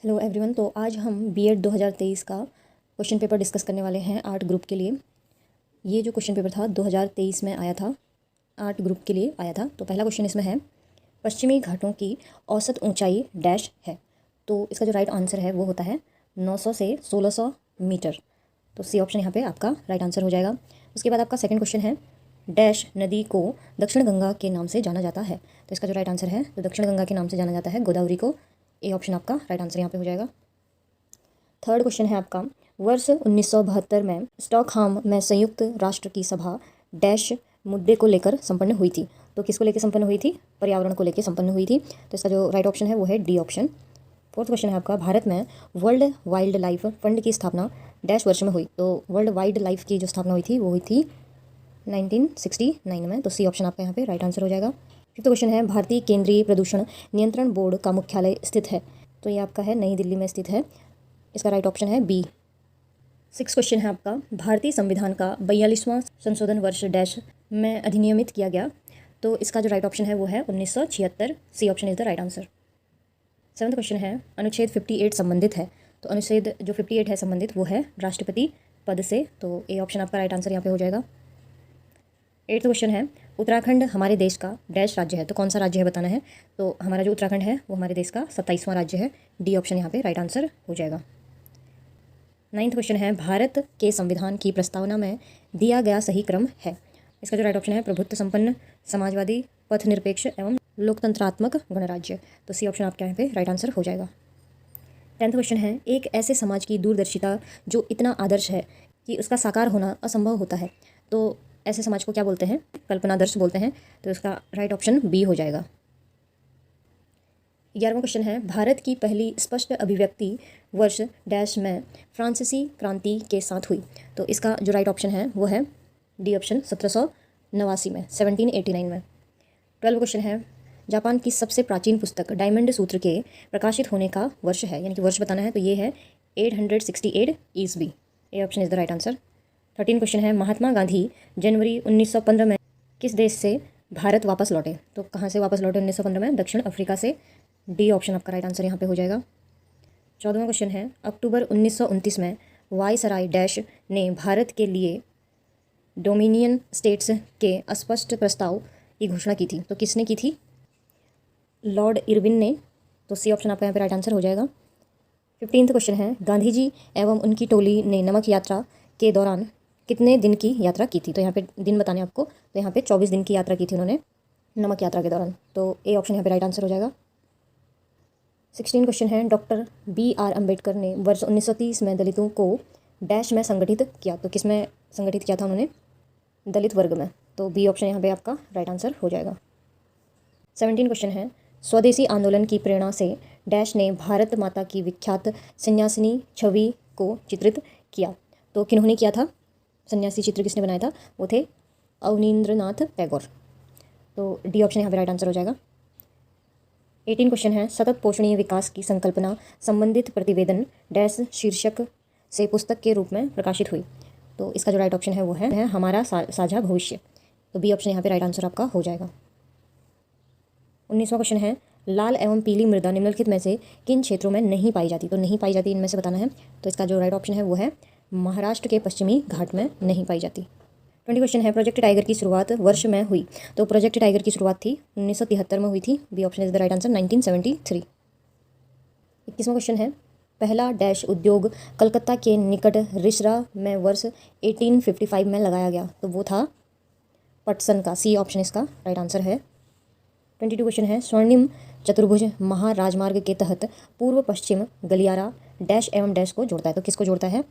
Hello everyone. तो आज हम बीएड 2023 का क्वेश्चन पेपर डिस्कस करने वाले हैं आर्ट ग्रुप के लिए। ये जो क्वेश्चन पेपर था 2023 में आया था, आर्ट ग्रुप के लिए आया था। तो पहला क्वेश्चन इसमें है, पश्चिमी घाटों की औसत ऊंचाई डैश है। तो इसका जो राइट आंसर है वो होता है 900 से 1600 मीटर। तो सी ऑप्शन यहाँ पे आपका राइट आंसर हो जाएगा। उसके बाद आपका सेकंड क्वेश्चन है, डैश नदी को दक्षिण गंगा के नाम से जाना जाता है। तो इसका जो राइट आंसर है, तो दक्षिण गंगा के नाम से जाना जाता है गोदावरी को। ए ऑप्शन आपका राइट आंसर यहाँ पे हो जाएगा। थर्ड क्वेश्चन है आपका, वर्ष 1972 में स्टॉकहोम में संयुक्त राष्ट्र की सभा डैश मुद्दे को लेकर संपन्न हुई थी। तो किसको लेकर संपन्न हुई थी? पर्यावरण को लेकर संपन्न हुई थी। तो इसका जो राइट ऑप्शन है वो है डी ऑप्शन। फोर्थ क्वेश्चन है आपका, भारत में वर्ल्ड वाइल्ड लाइफ फंड की स्थापना डैश वर्ष में हुई। तो वर्ल्ड वाइल्ड लाइफ की जो स्थापना हुई थी वो हुई थी 1969 में। तो सी ऑप्शन आपका यहाँ पे राइट आंसर हो जाएगा। फिफ्थ क्वेश्चन है, भारतीय केंद्रीय प्रदूषण नियंत्रण बोर्ड का मुख्यालय स्थित है। तो ये आपका है नई दिल्ली में स्थित है। इसका राइट ऑप्शन है बी। सिक्स क्वेश्चन है आपका, भारतीय संविधान का 42वां संशोधन वर्ष डैश में अधिनियमित किया गया। तो इसका जो राइट ऑप्शन है वो है 1976। C option is the right answer. Seventh question है, अनुच्छेद 58 संबंधित है। तो अनुच्छेद जो 58 है संबंधित वो है राष्ट्रपति पद से। तो ए ऑप्शन आपका राइट आंसर यहाँ पे हो जाएगा। एट्थ क्वेश्चन है, उत्तराखंड हमारे देश का डैश राज्य है। तो कौन सा राज्य है बताना है। तो हमारा जो उत्तराखंड है वो हमारे देश का 27वां राज्य है। डी ऑप्शन यहाँ पे राइट आंसर हो जाएगा। नाइन्थ क्वेश्चन है, भारत के संविधान की प्रस्तावना में दिया गया सही क्रम है। इसका जो राइट ऑप्शन है, प्रभुत्व संपन्न, समाजवादी, पथनिरपेक्ष एवं लोकतंत्रात्मक गणराज्य। तो सी ऑप्शन आपके यहाँ पे राइट आंसर हो जाएगा। टेंथ क्वेश्चन है, एक ऐसे समाज की दूरदर्शिता जो इतना आदर्श है कि उसका साकार होना असंभव होता है। तो ऐसे समाज को क्या बोलते हैं? कल्पनादर्श बोलते हैं। तो इसका राइट ऑप्शन बी हो जाएगा। 11वां क्वेश्चन है, भारत की पहली स्पष्ट अभिव्यक्ति वर्ष डैश में फ्रांसीसी क्रांति के साथ हुई। तो इसका जो राइट ऑप्शन है वो है डी ऑप्शन 1789 में, 1789 में। 12वां क्वेश्चन है, जापान की सबसे प्राचीन पुस्तक डायमंड सूत्र के प्रकाशित होने का वर्ष है, यानी कि वर्ष बताना है। तो ये है 868 ईस्वी। A option is the right answer. 13 question है, महात्मा गांधी जनवरी 1915 में किस देश से भारत वापस लौटे। तो कहाँ से वापस लौटे 1915 में? दक्षिण अफ्रीका से। डी ऑप्शन आपका राइट आंसर यहाँ पे हो जाएगा। 14वां क्वेश्चन है, अक्टूबर 1929 में वायसराय डैश ने भारत के लिए डोमिनियन स्टेट्स के अस्पष्ट प्रस्ताव की घोषणा की थी। तो किसने की थी? लॉर्ड इरविन ने। तो सी ऑप्शन आपका यहाँ पे राइट आंसर हो जाएगा। 15वां क्वेश्चन है, गांधी जी एवं उनकी टोली ने नमक यात्रा के दौरान कितने दिन की यात्रा की थी। तो यहाँ पे दिन बताने आपको। तो यहाँ पे 24 दिन की यात्रा की थी उन्होंने नमक यात्रा के दौरान। तो ए ऑप्शन यहाँ पे राइट आंसर हो जाएगा। 16 क्वेश्चन है, डॉक्टर BR अम्बेडकर ने वर्ष 1930 में दलितों को डैश में संगठित किया। तो किस में संगठित किया था उन्होंने? दलित वर्ग में। तो बी ऑप्शन यहाँ पे आपका राइट आंसर हो जाएगा। 17 क्वेश्चन है, स्वदेशी आंदोलन की प्रेरणा से डैश ने भारत माता की विख्यात सन्यासिनी छवि को चित्रित किया। तो किन्होंने किया था? सन्यासी चित्र किसने बनाया था? वो थे अवनींद्रनाथ टैगोर। तो डी ऑप्शन यहाँ पे राइट आंसर हो जाएगा। 18 क्वेश्चन है, सतत पोषणीय विकास की संकल्पना संबंधित प्रतिवेदन डैश शीर्षक से पुस्तक के रूप में प्रकाशित हुई। तो इसका जो राइट ऑप्शन है वो है हमारा साझा भविष्य। तो बी ऑप्शन यहाँ पे राइट आंसर आपका हो जाएगा। 19वां क्वेश्चन है, लाल एवं पीली मृदा निम्नलिखित में से किन क्षेत्रों में नहीं पाई जाती। तो नहीं पाई जाती इनमें से बताना है। तो इसका जो राइट ऑप्शन है वो है महाराष्ट्र के पश्चिमी घाट में नहीं पाई जाती। 20 क्वेश्चन है, प्रोजेक्ट टाइगर की शुरुआत वर्ष में हुई। तो प्रोजेक्ट टाइगर की शुरुआत थी 1973 में हुई थी। B option is the right answer, 1973। 21वां क्वेश्चन है, पहला डैश उद्योग कलकत्ता के निकट रिसरा में वर्ष 1855 में लगाया गया। तो वो था पटसन का। सी ऑप्शन इसका राइट आंसर है। 22 क्वेश्चन है, स्वर्णिम चतुर्भुज महाराजमार्ग के तहत पूर्व पश्चिम गलियारा डैश एवं डैश को जोड़ता है। तो किसको जोड़ता है?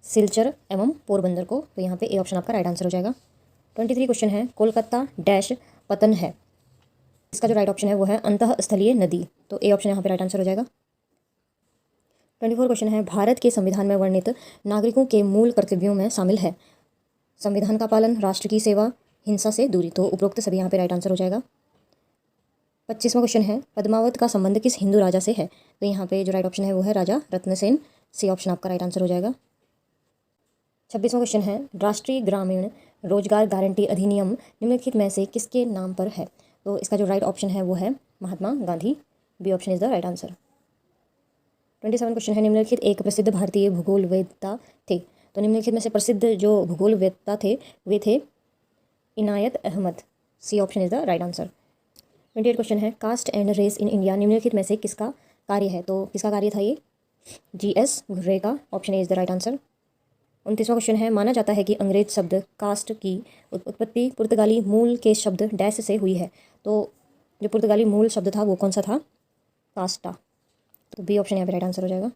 सिलचर एवं पोरबंदर को। तो यहाँ पे ए ऑप्शन आपका राइट आंसर हो जाएगा। 23 क्वेश्चन है, कोलकाता डैश पतन है। इसका जो राइट ऑप्शन है वो है अंतःस्थलीय नदी। तो ए ऑप्शन यहाँ पे राइट आंसर हो जाएगा। 24 क्वेश्चन है, भारत के संविधान में वर्णित नागरिकों के मूल कर्तव्यों में शामिल है संविधान का पालन, राष्ट्र की सेवा, हिंसा से दूरी। तो उपरोक्त सभी यहाँ पे राइट आंसर हो जाएगा। 25वां क्वेश्चन है, पद्मावत का संबंध किस हिंदू राजा से है। तो यहाँ पे जो राइट ऑप्शन है वो है राजा रत्नसेन। सी ऑप्शन आपका राइट आंसर हो जाएगा। 26वां क्वेश्चन है, राष्ट्रीय ग्रामीण रोजगार गारंटी अधिनियम निम्नलिखित में से किसके नाम पर है। तो इसका जो राइट ऑप्शन है वो है Mahatma Gandhi. B option is the right answer. 27 question है, निम्नलिखित एक प्रसिद्ध भारतीय भूगोलवेत्ता थे। तो निम्नलिखित में से प्रसिद्ध जो भूगोलवेत्ता थे वे थे Inayat Ahmad. C option is the right answer. 28 question है, caste and race in India निम्नलिखित में से किसका कार्य है। तो किसका कार्य था ये, GS घुर्रे का। Option A is the right answer. 29वां क्वेश्चन है, माना जाता है कि अंग्रेज शब्द कास्ट की उत्पत्ति पुर्तगाली मूल के शब्द डैश से हुई है। तो जो पुर्तगाली मूल शब्द था वो कौन सा था, कास्टा। तो बी ऑप्शन यहाँ पे राइट आंसर हो जाएगा।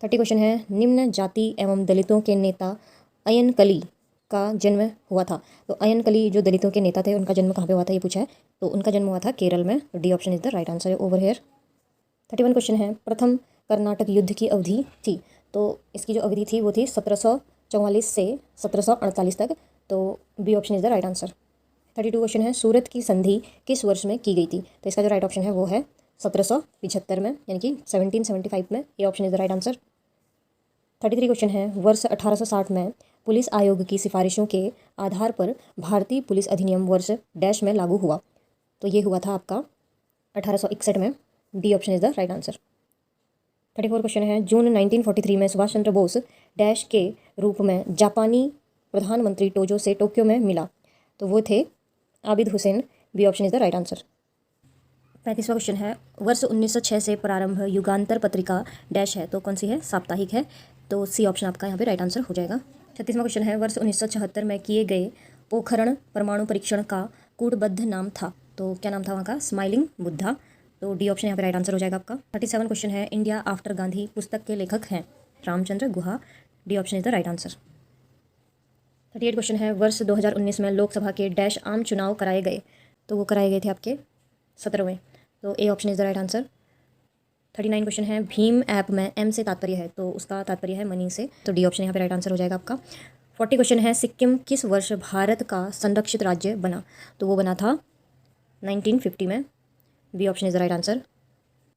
30 क्वेश्चन है, निम्न जाति एवं दलितों के नेता अयनकली का जन्म हुआ था। तो अयनकली जो दलितों के नेता थे उनका जन्म कहाँ पे हुआ था ये पूछा है। तो उनका जन्म हुआ था केरल में। तो D option is the right answer over here. 31 question है, प्रथम कर्नाटक युद्ध की अवधि थी। तो इसकी जो अवधि थी वो थी 1744 से 1748 तक। तो B option is the right answer. 32 question है, सूरत की संधि किस वर्ष में की गई थी। तो इसका जो राइट ऑप्शन है वो है 1775 में, यानी कि 1775 में। A option is the right answer. 33 question है, वर्ष 1860 में पुलिस आयोग की सिफारिशों के आधार पर भारतीय पुलिस अधिनियम वर्ष डैश में लागू हुआ। तो ये हुआ था आपका 1861 में। D option is the right answer. 34 question है, जून 1943 में सुभाष चंद्र बोस डैश के रूप में जापानी प्रधानमंत्री टोजो से टोक्यो में मिला। तो वो थे Abid Hussain. B option is the right answer. 35वां क्वेश्चन है, वर्ष 1906 से प्रारंभ युगांतर पत्रिका डैश है। तो कौन सी है, साप्ताहिक है। तो सी ऑप्शन आपका यहाँ पे राइट आंसर हो जाएगा। 36वां क्वेश्चन है, वर्ष 1976 में किए गए पोखरण परमाणु परीक्षण का कूटबद्ध नाम था। तो क्या नाम था वहाँ का, स्माइलिंग बुद्धा। तो डी ऑप्शन यहाँ पे राइट आंसर हो जाएगा आपका। 37 क्वेश्चन है, इंडिया आफ्टर गांधी पुस्तक के लेखक हैं Ramachandra Guha. D option is the right answer. 38 question है, वर्ष 2019 में लोकसभा के डैश आम चुनाव कराए गए। तो वो कराए गए थे आपके 17वें। तो A option is the right answer. 39 question है, भीम ऐप में एम से तात्पर्य है। तो उसका तात्पर्य है मनी से। तो डी ऑप्शन यहाँ पे राइट आंसर हो जाएगा आपका। 40 क्वेश्चन है, सिक्किम किस वर्ष भारत का संरक्षित राज्य बना। तो वो बना था 1950 में। B option is the right answer.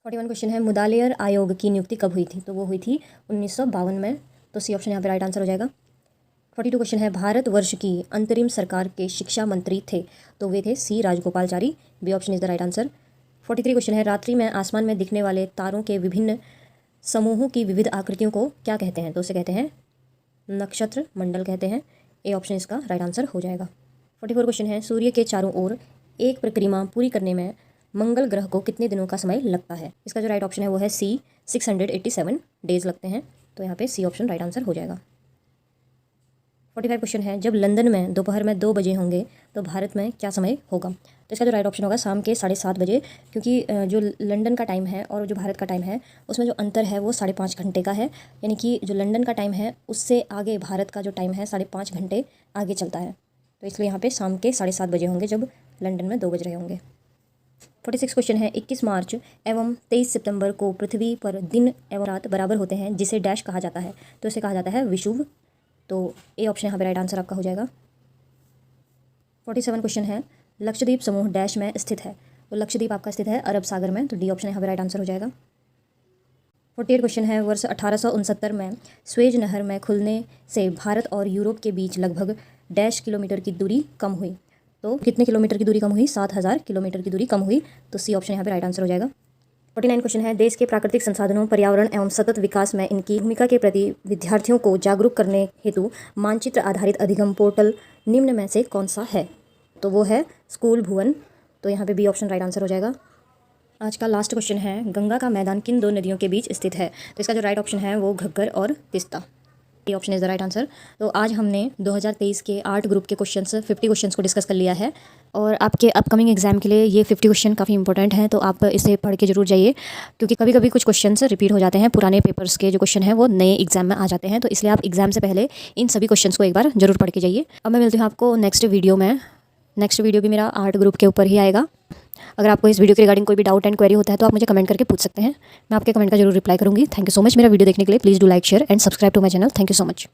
41 question है, मुदालियर आयोग की नियुक्ति कब हुई थी। तो वो हुई थी 1952 में। तो सी ऑप्शन यहाँ पे राइट आंसर हो जाएगा। 42 क्वेश्चन है, भारत वर्ष की अंतरिम सरकार के शिक्षा मंत्री थे। तो वे थे C Rajagopalachari. B option is the right answer. 43 question है, रात्रि में आसमान में दिखने वाले तारों के विभिन्न समूहों की विविध आकृतियों को क्या कहते हैं। तो उसे कहते हैं नक्षत्र मंडल कहते हैं। ए ऑप्शन इसका राइट आंसर हो जाएगा। 44 क्वेश्चन है, सूर्य के चारों ओर एक परिक्रमा पूरी करने में मंगल ग्रह को कितने दिनों का समय लगता है। इसका जो राइट ऑप्शन है वो है सी 687 डेज लगते हैं। तो यहाँ पे सी ऑप्शन राइट आंसर हो जाएगा। 45 क्वेश्चन है, जब लंदन में दोपहर में 2 बजे होंगे तो भारत में क्या समय होगा। तो इसका जो राइट ऑप्शन होगा शाम के 7:30 बजे, क्योंकि जो लंदन का टाइम है और जो भारत का टाइम है उसमें जो अंतर है वो 5.5 घंटे का है। यानी कि जो लंदन का टाइम है उससे आगे भारत का जो टाइम है 5.5 घंटे आगे चलता है। तो इसलिए यहाँ पे शाम के 7:30 बजे होंगे जब लंदन में 2 बज रहे होंगे। 46 क्वेश्चन है, 21 मार्च एवं 23 सितंबर को पृथ्वी पर दिन एवं रात बराबर होते हैं जिसे डैश कहा जाता है। तो इसे कहा जाता है विषुव। तो ए ऑप्शन यहाँ पे राइट आंसर आपका हो जाएगा। 47 क्वेश्चन है, लक्षद्वीप समूह डैश में स्थित है। तो लक्षद्वीप आपका स्थित है अरब सागर में। तो डी ऑप्शन यहाँ पे राइट आंसर हो जाएगा। 48 क्वेश्चन है, वर्ष 1869 में स्वेज नहर में खुलने से भारत और यूरोप के बीच लगभग डैश किलोमीटर की दूरी कम हुई। तो कितने किलोमीटर की दूरी कम हुई, 7000 किलोमीटर की दूरी कम हुई। तो सी ऑप्शन यहाँ पे राइट आंसर हो जाएगा। 49 क्वेश्चन है, देश के प्राकृतिक संसाधनों पर्यावरण एवं सतत विकास में इनकी भूमिका के प्रति विद्यार्थियों को जागरूक करने हेतु मानचित्र आधारित अधिगम पोर्टल निम्न में से कौन सा है। तो वो है स्कूल भुवन। तो यहाँ पे बी ऑप्शन राइट आंसर हो जाएगा। आज का लास्ट क्वेश्चन है, गंगा का मैदान किन 2 नदियों के बीच स्थित है। तो इसका जो राइट ऑप्शन है वो घग्गर और Teesta. A option is the right answer. तो आज हमने 2023 के आर्ट ग्रुप के क्वेश्चंस 50 क्वेश्चंस को डिस्कस कर लिया है। और आपके अपकमिंग एग्जाम के लिए ये 50 क्वेश्चन काफ़ी इंपॉर्टेंट हैं। तो आप इसे पढ़ के जरूर जाइए, क्योंकि कभी कभी कुछ क्वेश्चंस रिपीट हो जाते हैं। पुराने पेपर्स के जो क्वेश्चन हैं वो नए एग्जाम में आ जाते हैं। तो इसलिए आप एग्जाम से पहले इन सभी क्वेश्चंस को एक बार जरूर पढ़ के जाइए। अब मैं मिलती हूँ आपको नेक्स्ट वीडियो में। नेक्स्ट वीडियो भी मेरा आर्ट ग्रुप के ऊपर ही आएगा। अगर आपको इस वीडियो के रिगार्डिंग कोई भी डाउट एंड क्वेरी होता है तो आप मुझे कमेंट करके पूछ सकते हैं। मैं आपके कमेंट का जरूर रिप्लाई करूँगी। थैंक यू सो मच मेरा वीडियो देखने के लिए। Please do like share and subscribe to my channel. Thank you so much.